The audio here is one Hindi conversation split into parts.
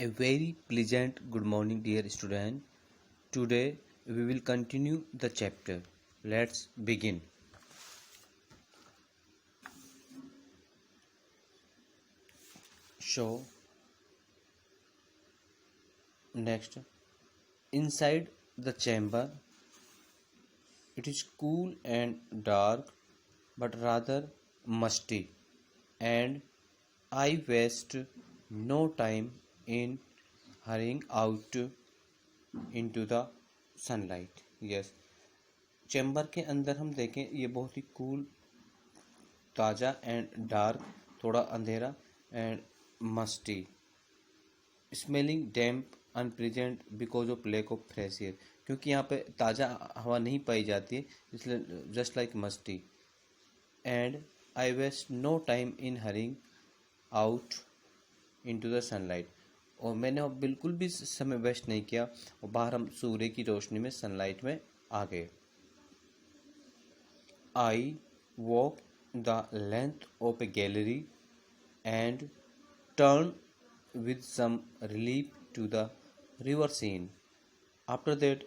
A very pleasant good morning, dear student. Today we will continue the chapter. Let's begin. So, next, inside the chamber, it is cool and dark, but rather musty, and I waste no time in hurrying out into the sunlight. Yes, chamber के अंदर हम देखें ये बहुत ही कूल, ताज़ा एंड डार्क, थोड़ा अंधेरा and musty, smelling damp unpleasant because of lack of fresh air, क्योंकि यहाँ पे ताज़ा हवा नहीं पाई जाती है, इसलिए just like musty. And I waste no time in hurrying out into the sunlight, और मैंने अब बिल्कुल भी समय वेस्ट नहीं किया और बाहर हम सूर्य की रोशनी में सनलाइट में आ गए। I walk the length of a gallery and turned with some relief to the river scene. After that,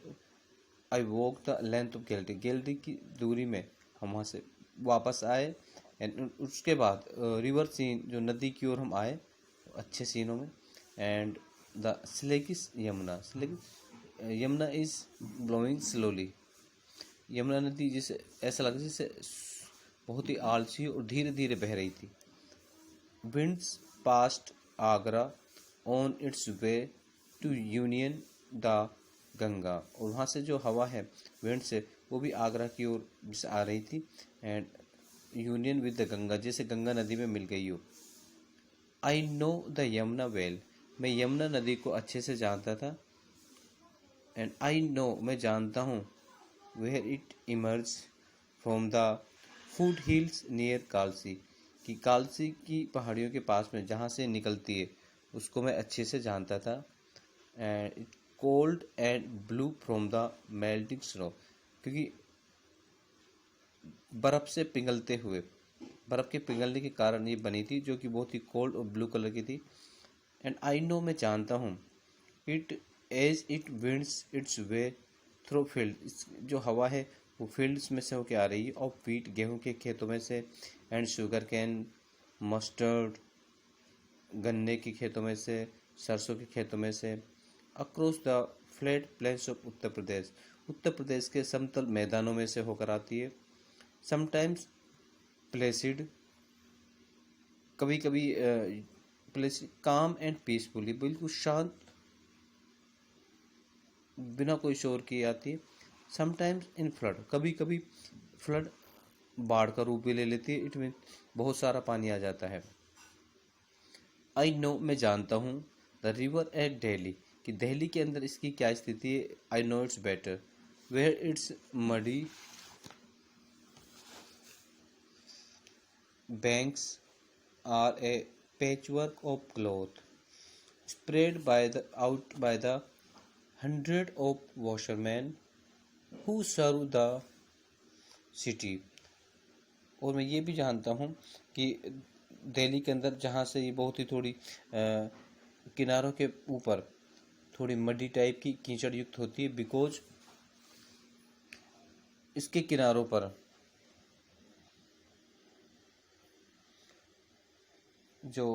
I walked the length of gallery. Gallery की दूरी में हम वहाँ से वापस आए एंड उसके बाद रिवर सीन, जो नदी की ओर हम आए अच्छे सीनों में। एंड द स्लेकिस Yamuna, Yamuna is blowing slowly. Yamuna नदी जिसे ऐसा लगा जैसे बहुत ही आलसी और धीरे धीरे बह रही थी। Winds past Agra on its way to union the Ganga, और वहाँ से जो हवा है विंड से, वो भी आगरा की ओर से आ रही थी and union with the Ganga, जैसे गंगा नदी में मिल गई हो। I know the Yamuna well, मैं यमुना नदी को अच्छे से जानता था। एंड आई नो, मैं जानता हूँ, where it emerge from the foothills near Kalsi, कि कालसी की पहाड़ियों के पास में जहाँ से निकलती है उसको मैं अच्छे से जानता था। And it cold and blue from the melting snow, क्योंकि बर्फ़ से पिघलते हुए, बर्फ़ के पिघलने के कारण ये बनी थी, जो कि बहुत ही कोल्ड और ब्लू कलर की थी। एंड आई नो, मैं जानता हूँ, it as it winds its way through field, जो हवा है वो फील्ड्स में से होके आ रही है, और वीट गेहूं के खेतों में से, एंड शुगर कैन मस्टर्ड गन्ने के खेतों में से, सरसों के खेतों में से, across the flat plains of Uttar Pradesh के समतल मैदानों में से होकर आती है। समटाइम्स प्लेसिड, कभी कभी प्लेसिड, काम एंड पीसफुली, बिल्कुल शांत, बिना कोई शोर किए आती है। समटाइम्स इन फ्लड, कभी कभी फ्लड बाढ़ का रूप भी ले लेती है, इट मीन बहुत सारा पानी आ जाता है। आई नो, मैं जानता हूँ, द रिवर एट दिल्ली, कि दिल्ली के अंदर इसकी क्या स्थिति है। I know it's better, where its muddy banks are a patchwork of cloth spread by the hundred of washermen who serve the city। और मैं ये भी जानता हूँ कि दिल्ली के अंदर जहाँ से ये बहुत ही थोड़ी किनारों के ऊपर थोड़ी मड्डी टाइप की कीचड़ युक्त होती है, बिकॉज इसके किनारों पर जो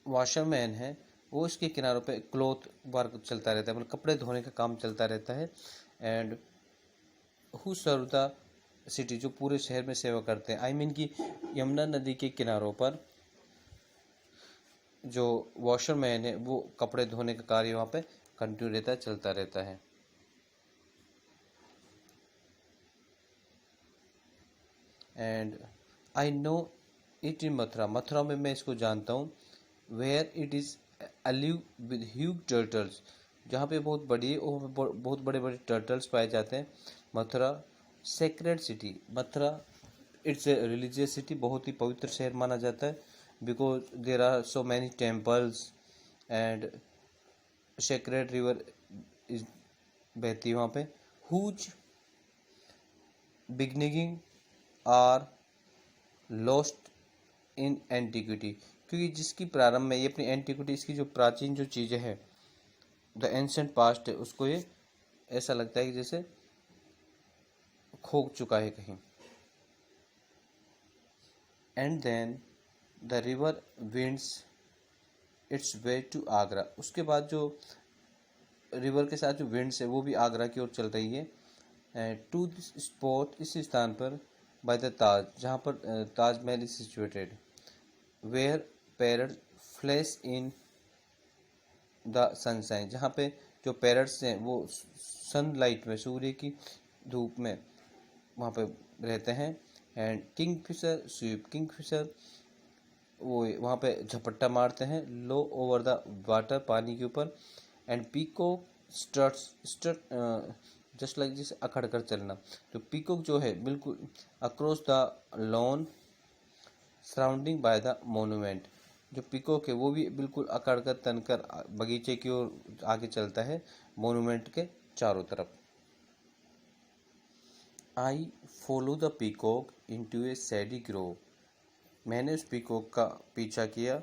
वॉशरमैन है वो इसके किनारों पे क्लॉथ वर्क चलता रहता है, मतलब कपड़े धोने का काम चलता रहता है। And who serve the city, जो पूरे शहर में सेवा करते हैं। आई मीन कि यमुना नदी के किनारों पर जो वॉशरमैन है वो कपड़े धोने का कार्य वहाँ पे कंटिन्यू रहता है, चलता रहता है। And I know it in Mathura, Mathura में मैं इसको जानता हूँ। Where it is alive with huge turtles, जहाँ पे बहुत बड़ी और बहुत बड़े बड़े टर्टल्स पाए जाते हैं। Mathura sacred city, Mathura it's a religious city, बहुत ही पवित्र शहर माना जाता है, because there are so many temples and sacred river is बहती है वहाँ पे। Whose beginning are lost in antiquity, क्योंकि जिसकी प्रारंभ में ये अपनी एंटिक्विटी, इसकी जो प्राचीन जो चीज़ें हैं, द एंशंट पास्ट है, उसको ये ऐसा लगता है कि जैसे खो चुका है कहीं। And then the river winds its way to Agra, उसके बाद जो रिवर के साथ जो विंड्स है वो भी आगरा की ओर चल रही है। टू दिस स्पॉट, इस स्थान पर, बाय द ताज, जहाँ पर Taj Mahal is situated, where parrot flash in the sunshine, जहाँ पे जो पैरट्स हैं वो सनलाइट में, सूर्य की धूप में वहाँ पे रहते हैं। एंड किंगफिशर स्वीप, किंगफिशर वो वहाँ पे झपट्टा मारते हैं, लो ओवर द वाटर, पानी के ऊपर। And peacock strut just like, जिसे अखड़ कर चलना। तो पीकॉक जो है बिल्कुल across the lawn surrounding by the monument, जो पीकॉक है वो भी बिल्कुल अकड़ कर तनकर बगीचे की ओर आगे चलता है, मोन्यूमेंट के चारों तरफ। I follow the peacock into a shady grove, मैंने उस पीकॉक का पीछा किया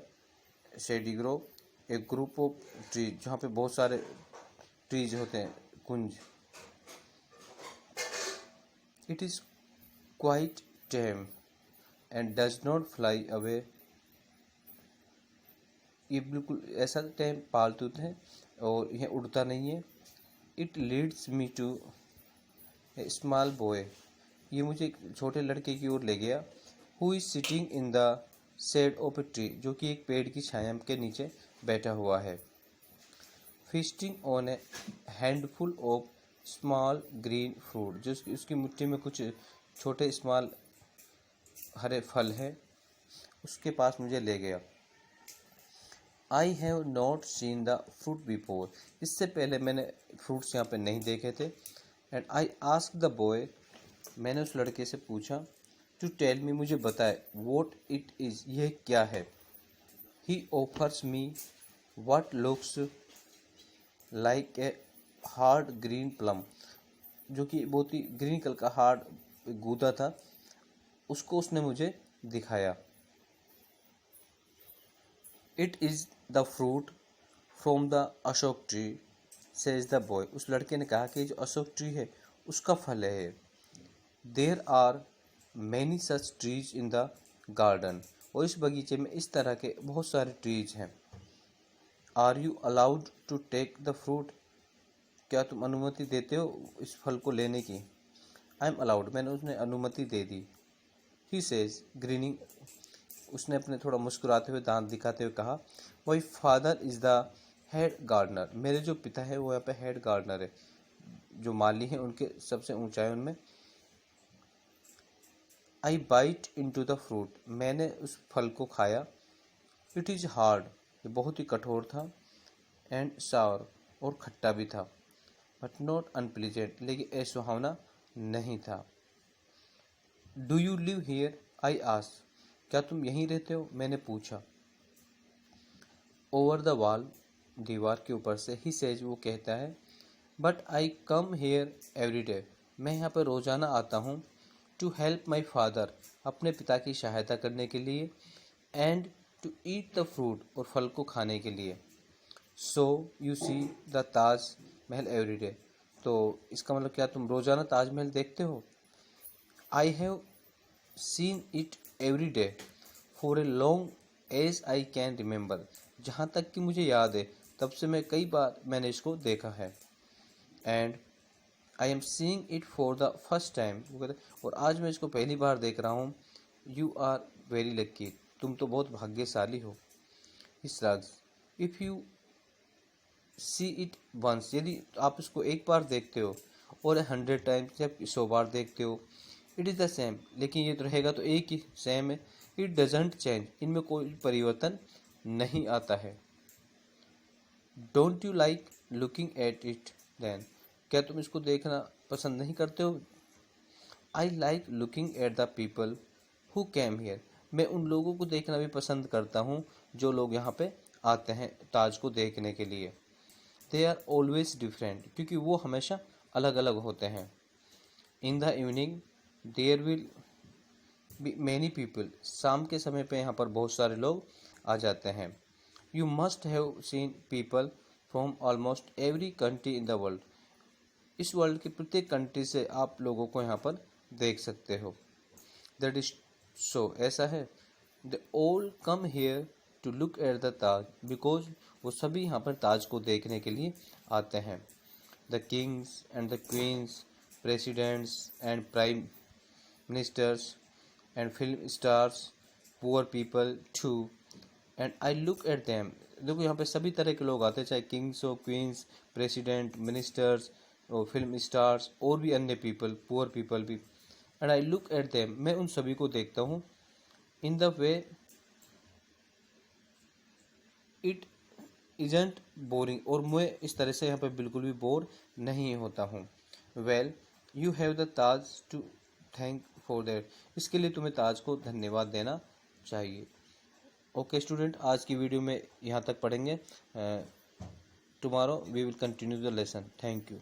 शेडी ग्रोव, एक ग्रुप ऑफ ट्रीज, जहाँ पे बहुत सारे ट्रीज होते हैं, कुंज। It is quite tame and does not fly away, ये बिल्कुल ऐसा टेम पालतू है और यह उड़ता नहीं है। It leads me to a small boy, ये मुझे एक छोटे लड़के की ओर ले गया। Who is sitting in the shade of a tree, जो कि एक पेड़ की छाया के नीचे बैठा हुआ है। Feasting on A handful of small green fruit, जो उसकी मुट्ठी में कुछ छोटे स्मॉल हरे फल हैं, उसके पास मुझे ले गया। I have not seen the fruit before, इससे पहले मैंने फ्रूट्स यहाँ पे नहीं देखे थे। And I ask the boy, मैंने उस लड़के से पूछा, टू टेल मी, मुझे बताए, वॉट इट इज़, यह क्या है। He offers me what looks like a hard green plum, जो कि बहुत ही ग्रीन कलर का हार्ड गूदा था, उसको उसने मुझे दिखाया। It is the fruit from the Ashok tree, says the boy, उस लड़के ने कहा कि जो अशोक ट्री है उसका फल है। There are many such trees in the garden, और इस बगीचे में इस तरह के बहुत सारे ट्रीज हैं। Are you allowed to take the fruit, क्या तुम अनुमति देते हो इस फल को लेने की। आई एम अलाउड, मैंने उसने अनुमति दे दी। ही सेज ग्रीनिंग, उसने अपने थोड़ा मुस्कुराते हुए दांत दिखाते हुए कहा, my father is the head gardener, मेरे जो पिता है वो यहाँ पे हेड गार्डनर है, जो माली हैं उनके सबसे ऊंचाई उनमें। आई बाइट इनटू द फ्रूट, मैंने उस फल को खाया। इट इज़ हार्ड, ये बहुत ही कठोर था। एंड सावर, और खट्टा भी था। बट नॉट अनप्लीजेंट, लेकिन असुहावना नहीं था। Do you live here, I asked, क्या तुम यहीं रहते हो, मैंने पूछा। ओवर द वॉल, दीवार के ऊपर से, ही सेज, वो कहता है। But I come here every day, मैं यहाँ पर रोज़ाना आता हूँ। टू हेल्प माई फादर, अपने पिता की सहायता करने के लिए। And to eat the fruit, और फल को खाने के लिए। So you see the Taj Mahal every day, तो इसका मतलब क्या तुम रोज़ाना ताजमहल देखते हो। I have seen it every day for a long as I can remember, जहाँ तक कि मुझे याद है तब से मैं कई बार मैंने इसको देखा है। And I am seeing it for the first time, और आज मैं इसको पहली बार देख रहा हूँ। यू आर वेरी लक्की, तुम तो बहुत भाग्यशाली हो। इस राज, if you see it once, यदि आप इसको एक बार देखते हो, और 100 टाइम्स, जब 100 बार देखते हो, इट इज़ द सेम, लेकिन ये तो रहेगा तो एक ही सेम है। इट डजेंट चेंज, इनमें कोई परिवर्तन नहीं आता है। Don't you like looking at it then, क्या तुम इसको देखना पसंद नहीं करते हो। I like looking at the people who came here, मैं उन लोगों को देखना भी पसंद करता हूँ जो लोग यहाँ पे आते हैं ताज को देखने के लिए। दे आर ऑलवेज डिफरेंट, क्योंकि वो हमेशा अलग अलग होते हैं। In the evening there will many people, शाम के समय पे यहाँ पर बहुत सारे लोग आ जाते हैं। You must have seen people from almost every country in the world, इस वर्ल्ड के प्रत्येक कंट्री से आप लोगों को यहाँ पर देख सकते हो। दैट इज सो, ऐसा है। They all come here to look at the Taj, because वो सभी यहाँ पर ताज को देखने के लिए आते हैं। The kings and the queens, presidents and prime ministers and film stars, poor people too, and I look at them. देखो यहाँ पे सभी तरह के लोग आते हैं, चाहे किंग्स हो, क्वींस, प्रेसिडेंट, मिनिस्टर्स और फिल्म स्टार्स और भी अन्य पीपल, पुअर पीपल भी। And I look at them, मैं उन सभी को देखता हूँ। In the way it isn't boring, और मैं इस तरह से यहाँ पे बिल्कुल भी बोर नहीं होता हूँ। Well you have the Taj to thank for that, इसके लिए तुम्हें ताज को धन्यवाद देना चाहिए। ओके स्टूडेंट, आज की वीडियो में यहाँ तक पढ़ेंगे। Tomorrow we will continue the lesson. Thank you.